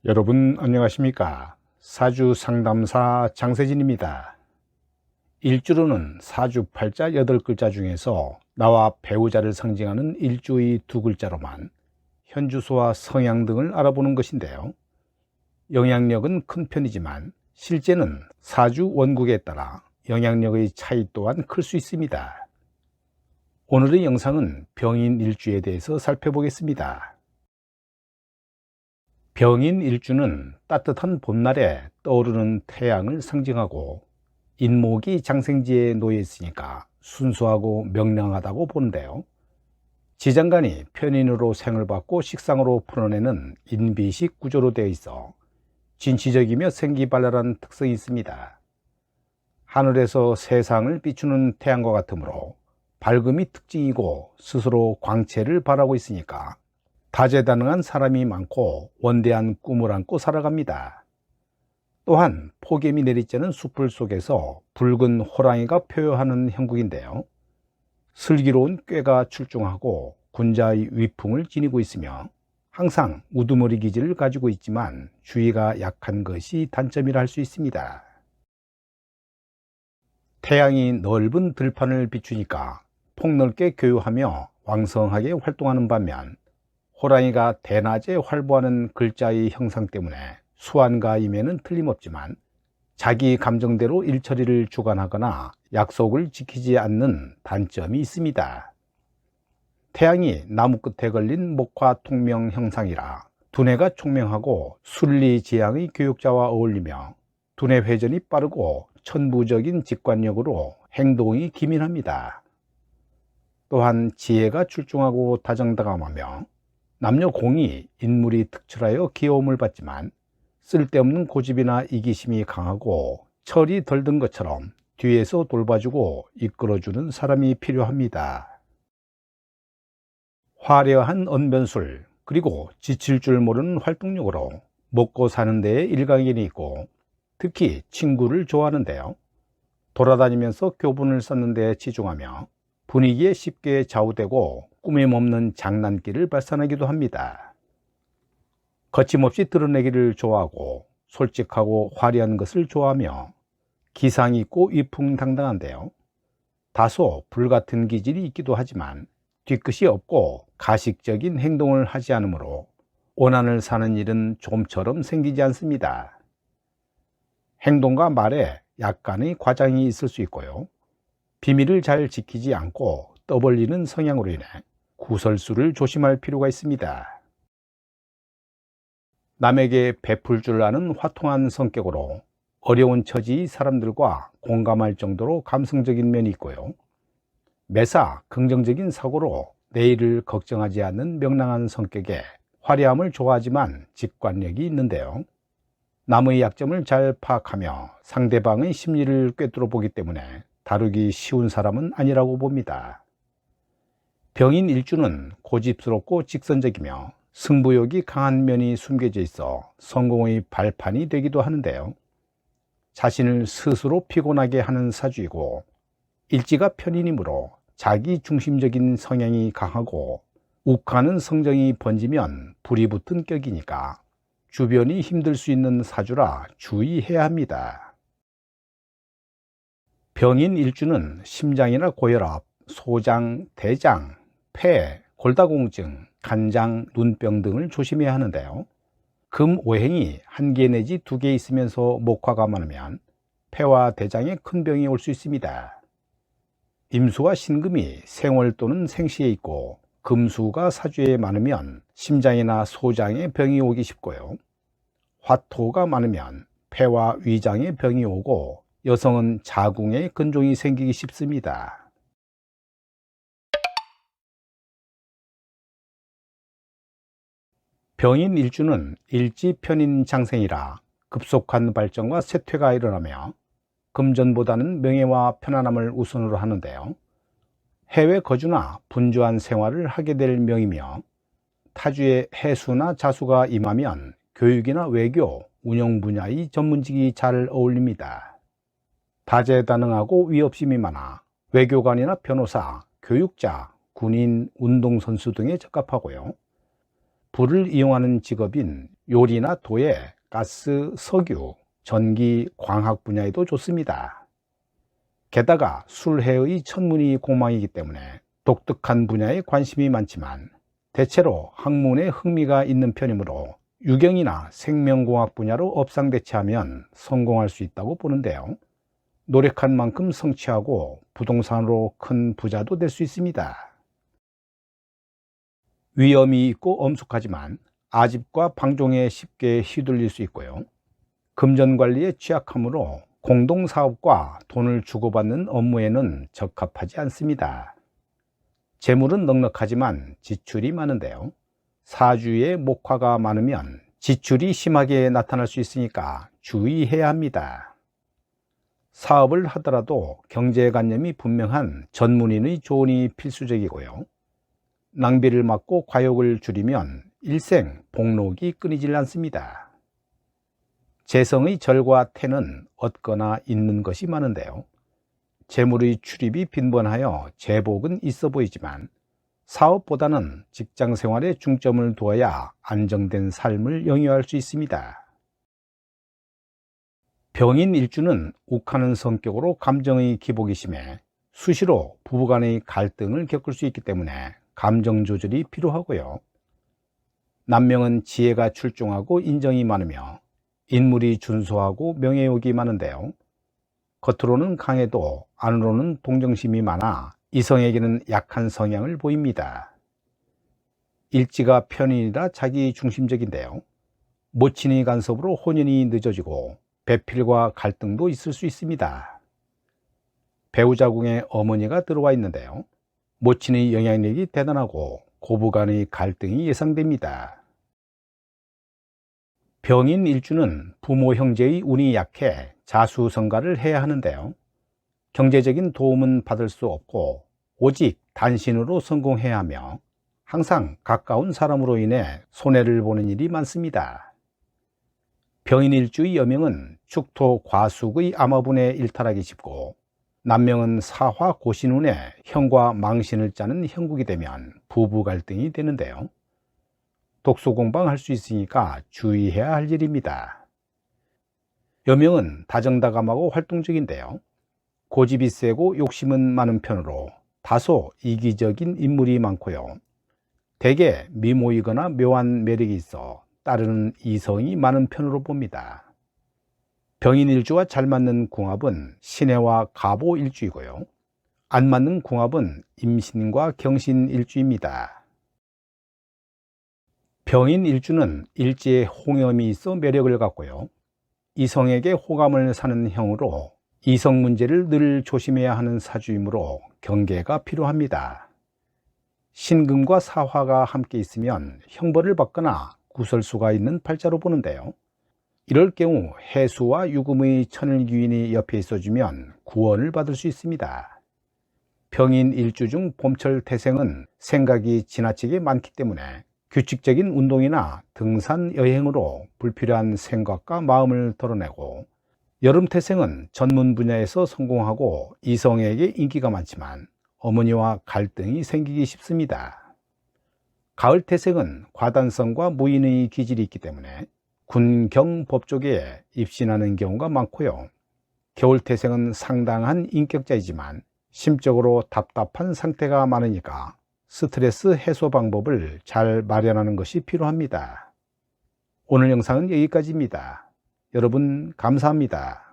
여러분 안녕하십니까? 사주 상담사 장세진입니다. 일주로는 사주 팔자 8글자 중에서 나와 배우자를 상징하는 일주의 2글자로만 현주소와 성향 등을 알아보는 것인데요. 영향력은 큰 편이지만 실제는 사주 원국에 따라 영향력의 차이 또한 클 수 있습니다. 오늘의 영상은 병인 일주에 대해서 살펴보겠습니다. 병인 일주는 따뜻한 봄날에 떠오르는 태양을 상징하고 인목이 장생지에 놓여 있으니까 순수하고 명랑하다고 보는데요. 지장간이 편인으로 생을 받고 식상으로 풀어내는 인비식 구조로 되어 있어 진취적이며 생기발랄한 특성이 있습니다. 하늘에서 세상을 비추는 태양과 같으므로 밝음이 특징이고 스스로 광채를 발하고 있으니까 다재다능한 사람이 많고 원대한 꿈을 안고 살아갑니다. 또한 폭염이 내리쬐는 숲을 속에서 붉은 호랑이가 표효하는 형국인데요. 슬기로운 꾀가 출중하고 군자의 위풍을 지니고 있으며 항상 우두머리 기질을 가지고 있지만 주의가 약한 것이 단점이라 할 수 있습니다. 태양이 넓은 들판을 비추니까 폭넓게 교유하며 왕성하게 활동하는 반면 호랑이가 대낮에 활보하는 글자의 형상 때문에 수완가임에는 틀림없지만 자기 감정대로 일처리를 주관하거나 약속을 지키지 않는 단점이 있습니다. 태양이 나무 끝에 걸린 목화 통명 형상이라 두뇌가 총명하고 순리지향의 교육자와 어울리며 두뇌 회전이 빠르고 천부적인 직관력으로 행동이 기민합니다. 또한 지혜가 출중하고 다정다감하며 남녀 공이 인물이 특출하여 귀여움을 받지만 쓸데없는 고집이나 이기심이 강하고 철이 덜 든 것처럼 뒤에서 돌봐주고 이끌어주는 사람이 필요합니다. 화려한 언변술 그리고 지칠 줄 모르는 활동력으로 먹고 사는 데에 일가견이 있고 특히 친구를 좋아하는데요. 돌아다니면서 교분을 쌓는 데에 치중하며 분위기에 쉽게 좌우되고 꾸밈없는 장난기를 발산하기도 합니다. 거침없이 드러내기를 좋아하고 솔직하고 화려한 것을 좋아하며 기상 있고 위풍당당한데요. 다소 불같은 기질이 있기도 하지만 뒤끝이 없고 가식적인 행동을 하지 않으므로 원한을 사는 일은 좀처럼 생기지 않습니다. 행동과 말에 약간의 과장이 있을 수 있고요. 비밀을 잘 지키지 않고 떠벌리는 성향으로 인해 구설수를 조심할 필요가 있습니다. 남에게 베풀 줄 아는 화통한 성격으로 어려운 처지의 사람들과 공감할 정도로 감성적인 면이 있고요. 매사 긍정적인 사고로 내일을 걱정하지 않는 명랑한 성격에 화려함을 좋아하지만 직관력이 있는데요. 남의 약점을 잘 파악하며 상대방의 심리를 꿰뚫어 보기 때문에 다루기 쉬운 사람은 아니라고 봅니다. 병인 일주는 고집스럽고 직선적이며 승부욕이 강한 면이 숨겨져 있어 성공의 발판이 되기도 하는데요. 자신을 스스로 피곤하게 하는 사주이고 일지가 편인이므로 자기 중심적인 성향이 강하고 욱하는 성정이 번지면 불이 붙은 격이니까 주변이 힘들 수 있는 사주라 주의해야 합니다. 병인 일주는 심장이나 고혈압, 소장, 대장, 폐, 골다공증, 간장, 눈병 등을 조심해야 하는데요. 금 오행이 1개 내지 2개 있으면서 목화가 많으면 폐와 대장에 큰 병이 올 수 있습니다. 임수와 신금이 생월 또는 생시에 있고 금수가 사주에 많으면 심장이나 소장에 병이 오기 쉽고요. 화토가 많으면 폐와 위장에 병이 오고 여성은 자궁에 근종이 생기기 쉽습니다. 병인 일주는 일지 편인 장생이라 급속한 발전과 쇠퇴가 일어나며 금전보다는 명예와 편안함을 우선으로 하는데요. 해외 거주나 분주한 생활을 하게 될 명이며 타주에 해수나 자수가 임하면 교육이나 외교, 운영 분야의 전문직이 잘 어울립니다. 다재다능하고 위협심이 많아 외교관이나 변호사, 교육자, 군인, 운동선수 등에 적합하고요. 불을 이용하는 직업인 요리나 도예, 가스, 석유, 전기, 광학 분야에도 좋습니다. 게다가 술해의 천문이공망이기 때문에 독특한 분야에 관심이 많지만 대체로 학문에 흥미가 있는 편이므로 유경이나 생명공학 분야로 업상대체하면 성공할 수 있다고 보는데요. 노력한 만큼 성취하고 부동산으로 큰 부자도 될 수 있습니다. 위험이 있고 엄숙하지만 아집과 방종에 쉽게 휘둘릴 수 있고요. 금전관리에 취약하므로 공동사업과 돈을 주고받는 업무에는 적합하지 않습니다. 재물은 넉넉하지만 지출이 많은데요. 사주에 목화가 많으면 지출이 심하게 나타날 수 있으니까 주의해야 합니다. 사업을 하더라도 경제관념이 분명한 전문인의 조언이 필수적이고요. 낭비를 막고 과욕을 줄이면 일생 복록이 끊이질 않습니다. 재성의 절과 태는 얻거나 있는 것이 많은데요. 재물의 출입이 빈번하여 재복은 있어 보이지만 사업보다는 직장 생활에 중점을 두어야 안정된 삶을 영위할 수 있습니다. 병인 일주는 욱하는 성격으로 감정의 기복이 심해 수시로 부부간의 갈등을 겪을 수 있기 때문에 감정 조절이 필요하고요. 남명은 지혜가 출중하고 인정이 많으며 인물이 준수하고 명예욕이 많은데요. 겉으로는 강해도 안으로는 동정심이 많아 이성에게는 약한 성향을 보입니다. 일지가 편인이라 자기 중심적인데요. 모친의 간섭으로 혼연이 늦어지고 배필과 갈등도 있을 수 있습니다. 배우자궁에 어머니가 들어와 있는데요. 모친의 영향력이 대단하고 고부간의 갈등이 예상됩니다. 병인 일주는 부모 형제의 운이 약해 자수성가를 해야 하는데요. 경제적인 도움은 받을 수 없고 오직 단신으로 성공해야 하며 항상 가까운 사람으로 인해 손해를 보는 일이 많습니다. 병인일주의 여명은 축토 과숙의 암화분에 일탈하기 쉽고 남명은 사화 고신운에 형과 망신을 짜는 형국이 되면 부부 갈등이 되는데요. 독소공방할 수 있으니까 주의해야 할 일입니다. 여명은 다정다감하고 활동적인데요. 고집이 세고 욕심은 많은 편으로 다소 이기적인 인물이 많고요. 대개 미모이거나 묘한 매력이 있어 따르는 이성이 많은 편으로 봅니다. 병인일주와 잘 맞는 궁합은 신해와 갑오일주이고요. 안 맞는 궁합은 임신과 경신일주입니다. 병인일주는 일지에 홍염이 있어 매력을 갖고요. 이성에게 호감을 사는 형으로 이성 문제를 늘 조심해야 하는 사주이므로 경계가 필요합니다. 신금과 사화가 함께 있으면 형벌을 받거나 구설수가 있는 팔자로 보는데요. 이럴 경우 해수와 유금의 천을귀인이 옆에 있어주면 구원을 받을 수 있습니다. 병인 일주 중 봄철 태생은 생각이 지나치게 많기 때문에 규칙적인 운동이나 등산 여행으로 불필요한 생각과 마음을 덜어내고, 여름 태생은 전문 분야에서 성공하고 이성에게 인기가 많지만 어머니와 갈등이 생기기 쉽습니다. 가을 태생은 과단성과 무인의 기질이 있기 때문에 군경 법조계에 입신하는 경우가 많고요. 겨울 태생은 상당한 인격자이지만 심적으로 답답한 상태가 많으니까 스트레스 해소 방법을 잘 마련하는 것이 필요합니다. 오늘 영상은 여기까지입니다. 여러분 감사합니다.